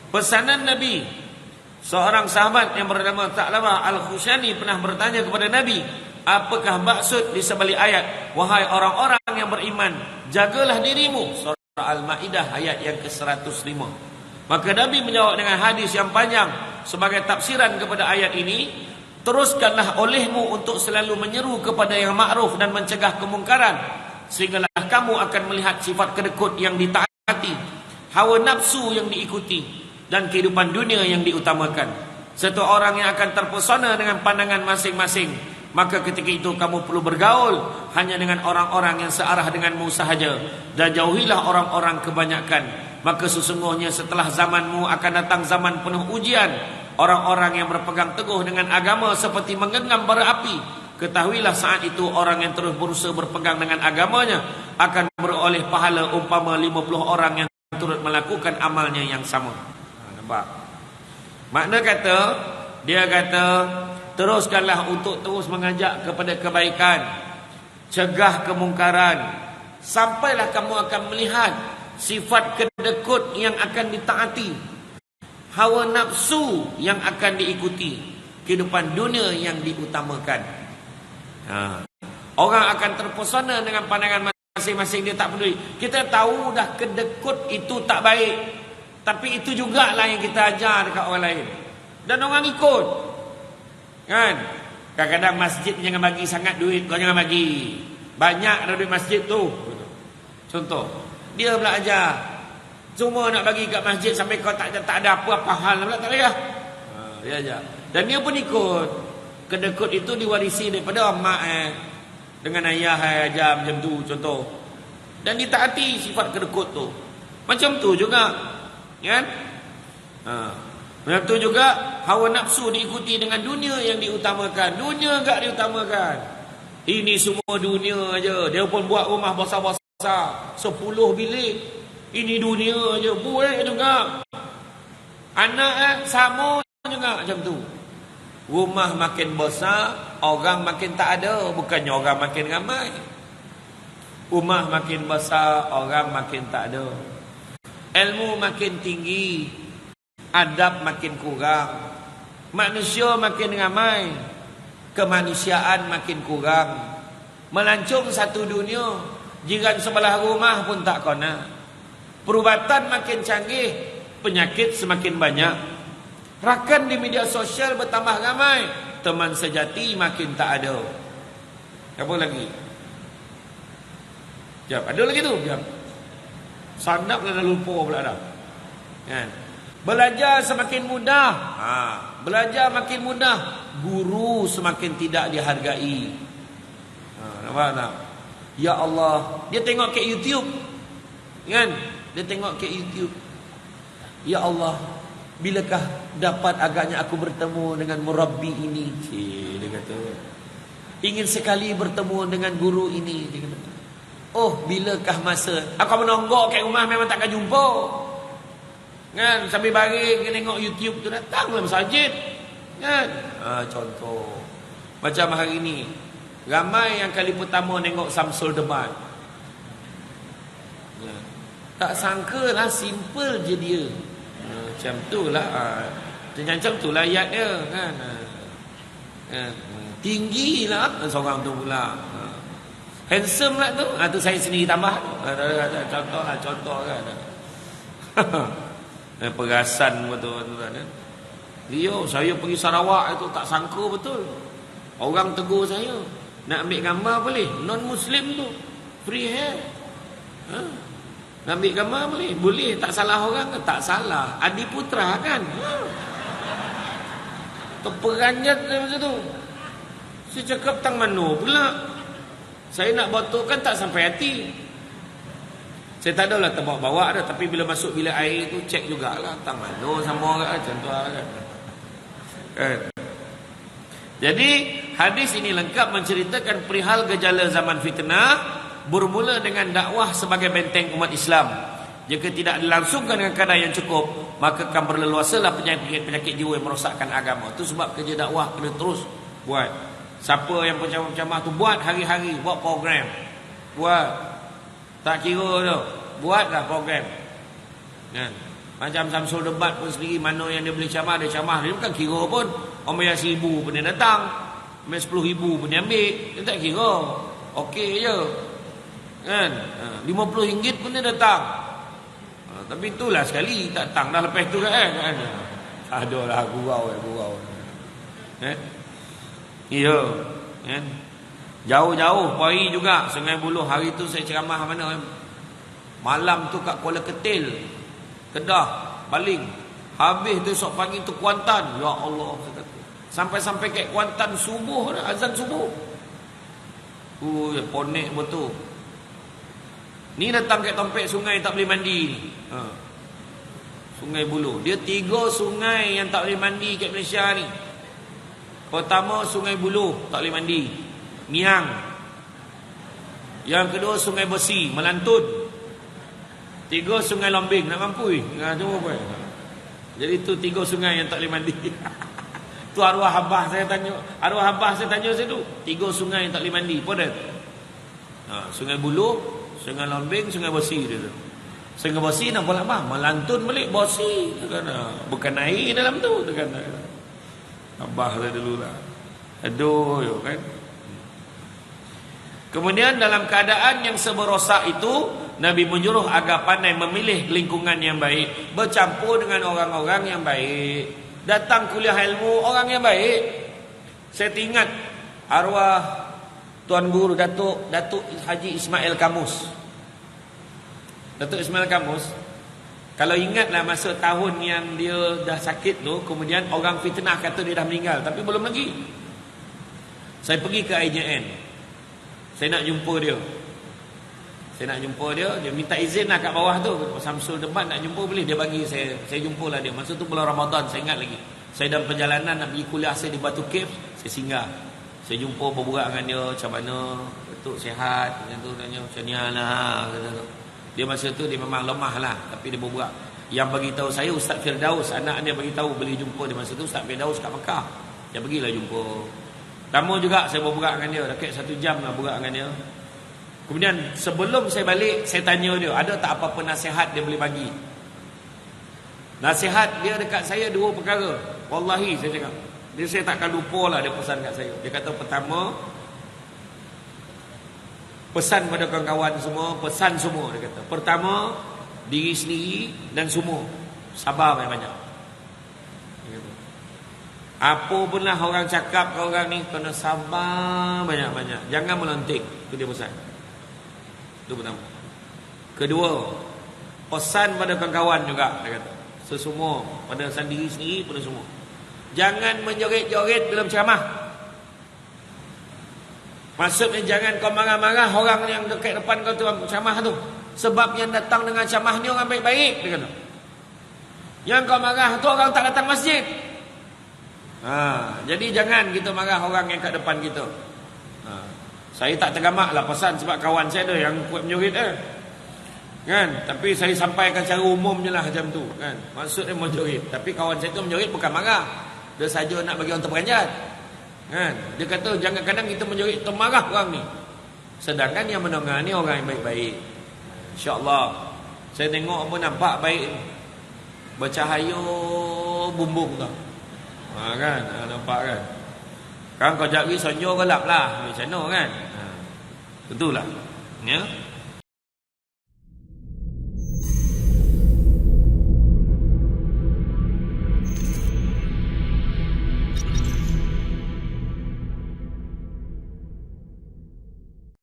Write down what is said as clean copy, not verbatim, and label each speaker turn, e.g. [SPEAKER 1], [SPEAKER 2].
[SPEAKER 1] pesanan Nabi. Seorang sahabat yang bernama Tha'labah Al-Khushani pernah bertanya kepada Nabi, apakah maksud di sebalik ayat, wahai orang-orang yang beriman, jagalah dirimu, surah Al-Ma'idah ayat yang ke-105. Maka Nabi menjawab dengan hadis yang panjang sebagai tafsiran kepada ayat ini, teruskanlah olehmu untuk selalu menyeru kepada yang ma'ruf dan mencegah kemungkaran, sehinggalah kamu akan melihat sifat kedekut yang ditaati, hawa nafsu yang diikuti, dan kehidupan dunia yang diutamakan. Satu orang yang akan terpesona dengan pandangan masing-masing, maka ketika itu kamu perlu bergaul hanya dengan orang-orang yang searah denganmu sahaja, dan jauhilah orang-orang kebanyakan. Maka sesungguhnya setelah zamanmu akan datang zaman penuh ujian. Orang-orang yang berpegang teguh dengan agama seperti menggenggam bara api. Ketahuilah saat itu orang yang terus berusaha berpegang dengan agamanya akan beroleh pahala umpama 50 orang yang turut melakukan amalnya yang sama. Nampak? Makna kata, dia kata, teruskanlah untuk terus mengajak kepada kebaikan, cegah kemungkaran, sampailah kamu akan melihat sifat kedekut yang akan ditaati, hawa nafsu yang akan diikuti, kehidupan dunia yang diutamakan. Orang akan terpesona dengan pandangan masing-masing, dia tak peduli. Kita tahu dah kedekut itu tak baik, tapi itu jugalah yang kita ajar dekat orang lain, dan orang ikut. Kan? Kadang-kadang masjid jangan bagi sangat duit, kau jangan bagi banyak dah duit masjid tu. Contoh, dia pula ajar cuma nak bagi kat masjid sampai kau tak ada apa-apa hal pula, tak payah. Dia ajar, dan dia pun ikut. Kedekut itu diwarisi daripada mak dengan ayah ajar macam tu contoh, dan ditaati sifat kedekut tu. Macam tu juga, kan? Macam tu juga hawa nafsu diikuti dengan dunia yang diutamakan. Dunia enggak diutamakan. Ini semua dunia aja. Dia pun buat rumah besar-besar 10 bilik. Ini dunia aja, boleh juga. Anak sama juga macam tu. Rumah makin besar, orang makin tak ada, bukannya orang makin ramai. Rumah makin besar, orang makin tak ada. Ilmu makin tinggi, adab makin kurang. Manusia makin ramai, kemanusiaan makin kurang. Melancong satu dunia, jiran sebelah rumah pun tak kena. Perubatan makin canggih, penyakit semakin banyak. Rakan di media sosial bertambah ramai, teman sejati makin tak ada. Apa lagi? Jap, ada lagi tu? Jap. Sanap dah lupa pula dah. Kan? Belajar semakin mudah. Belajar makin mudah, guru semakin tidak dihargai. Nampak tak? Ya Allah, dia tengok ke YouTube. Kan? Dia tengok ke YouTube. Ya Allah, bilakah dapat agaknya aku bertemu dengan murabbi ini? Dia kata, ingin sekali bertemu dengan guru ini. Dia kata, oh, bilakah masa aku menonggok kat rumah memang takkan jumpa. Kan? Sambil baring tengok YouTube tu, datanglah masjid. Kan? Contoh macam hari ni, ramai yang kali pertama tengok Samsul debat. Tak sangka lah, simple je dia. Macam tu lah. Macam tu lah ayat dia, kan? Tinggi lah seorang tu pula. Handsome lah tu. Tu saya sendiri tambah. Contoh kan. Perasan betul kan. Saya pergi Sarawak itu tak sangka betul. Orang tegur saya, nak ambil gambar boleh? Non-Muslim tu free hair. Nak ambil gambar boleh? Boleh. Tak salah orang ke? Tak salah. Adi Putra kan? Terperanjat macam tu. Saya cakap tang mana pula. Saya nak botolkan tak sampai hati. Saya tak adalah terbawa-bawa dah, tapi bila masuk bilik air tu cek jugalah tang mana sama orang macam tu kan. Jadi hadis ini lengkap menceritakan perihal gejala zaman fitnah, bermula dengan dakwah sebagai benteng umat Islam. Jika tidak dilangsungkan dengan kadar yang cukup, maka akan berleluasalah penyakit-penyakit jiwa yang merosakkan agama. Itu sebab kerja dakwah kena terus buat. Siapa yang penceramah tu buat hari-hari, buat program. Buat. Tak kira tu, buatlah program. Kan? Macam Samsul Debat pun sendiri, mana yang dia boleh camah, dia camah. Dia bukan kira pun. Orang bayar RM1,000 pun dia datang. Bayar RM10,000 pun dia ambil. Dia tak kira. Okey je. Kan? RM50 pun dia datang. Tapi itulah sekali. Tak datang dah lepas tu kan. Adalah gurau. Ya. Kan? Jauh-jauh. Pagi juga. Sungai Buloh. Hari tu saya ceramah mana. Malam tu kat Kuala Ketil. Kedah, Baling. Habis tu esok pagi tu Kuantan. Ya Allah, saya kata. Sampai-sampai kat Kuantan subuh dah, azan subuh. Ponek betul. Ni datang kat Tompek sungai tak boleh mandi ni. Sungai Buloh. Dia 3 sungai yang tak boleh mandi kat Malaysia ni. Pertama Sungai Buloh tak boleh mandi. Miang. Yang kedua Sungai Besi, Melantun. 3 Sungai Lombing, nak mampu cuma apa? Jadi tu 3 sungai yang tak boleh mandi. Tu arwah abah saya tanya. Arwah abah saya tanya saya tu. 3 sungai yang tak boleh mandi. Apa dia? Sungai Buloh, Sungai Lombing, Sungai Besi dia tu. Sungai Besi nak pula abah? Melantun balik Besi. Bukan air dalam tu. Abah saya dulu lah. Aduh, yo kan. Kemudian dalam keadaan yang seberosak itu, Nabi menyuruh agar pandai memilih lingkungan yang baik, bercampur dengan orang-orang yang baik, datang kuliah ilmu orang yang baik. Saya ingat arwah Tuan Guru Datuk Haji Ismail Kamus. Datuk Ismail Kamus, kalau ingatlah masa tahun yang dia dah sakit tu, kemudian orang fitnah kata dia dah meninggal, tapi belum lagi. Saya pergi ke IJN. Saya nak jumpa dia. Dia minta izin lah kat bawah tu. Samsul Debat nak jumpa boleh. Dia bagi saya jumpalah dia. Masa tu bulan Ramadan, saya ingat lagi. Saya dalam perjalanan nak pergi kuliah saya di Batu Cave. Saya singgah. Saya jumpa berbual dengan dia. Macam mana Datuk sihat. Macam tu tanya macam ni lah. Dia masa tu dia memang lemah lah. Tapi dia berbual. Yang bagi tahu saya Ustaz Firdaus, anak dia bagi tahu boleh jumpa dia. Masa tu Ustaz Firdaus kat Mekah. Dia pergilah jumpa. Lama juga saya berbual dengan dia. Dekat 1 jam lah berbual dengan dia. Kemudian sebelum saya balik, saya tanya dia, ada tak apa-apa nasihat dia boleh bagi? Nasihat dia dekat saya 2 perkara. Wallahi saya cakap. Saya takkan lupa lah dia pesan kat saya. Dia kata pertama, pesan pada kawan-kawan semua, pesan semua dia kata. Pertama, diri sendiri dan semua. Sabar banyak-banyak. Apa pun lah orang cakap ke orang ni, kena sabar banyak-banyak. Jangan melontik. Itu dia pesan. Itu pertama. Kedua, pesan pada kawan-kawan juga dia kata. Sesemua, pada sendiri sendiri pada semua. Jangan menjoget-joget dalam ceramah. Maksudnya jangan kau marah-marah orang yang dekat depan kau tu ceramah tu. Sebab yang datang dengan ceramah ni orang baik-baik dia kata. Yang kau marah tu orang tak datang masjid. Jadi jangan kita marah orang yang kat depan kita. Saya tak tergamak lah pesan sebab kawan saya ada yang kuat menjoget kan. Tapi saya sampaikan secara umum je lah macam tu kan. Maksudnya menjoget. Tapi kawan saya tu menjoget bukan marah. Dia saja nak bagi orang terperanjat kan. Dia kata jangan kadang kita menjoget termarah orang ni. Sedangkan yang mendengar ni orang yang baik-baik. InsyaAllah. Saya tengok apa nampak baik. Bercahaya bumbung tu. Kan nampak kan. Kan kau jap lagi sonyo gelap lah. Macam mana kan. Betul lah. Ya.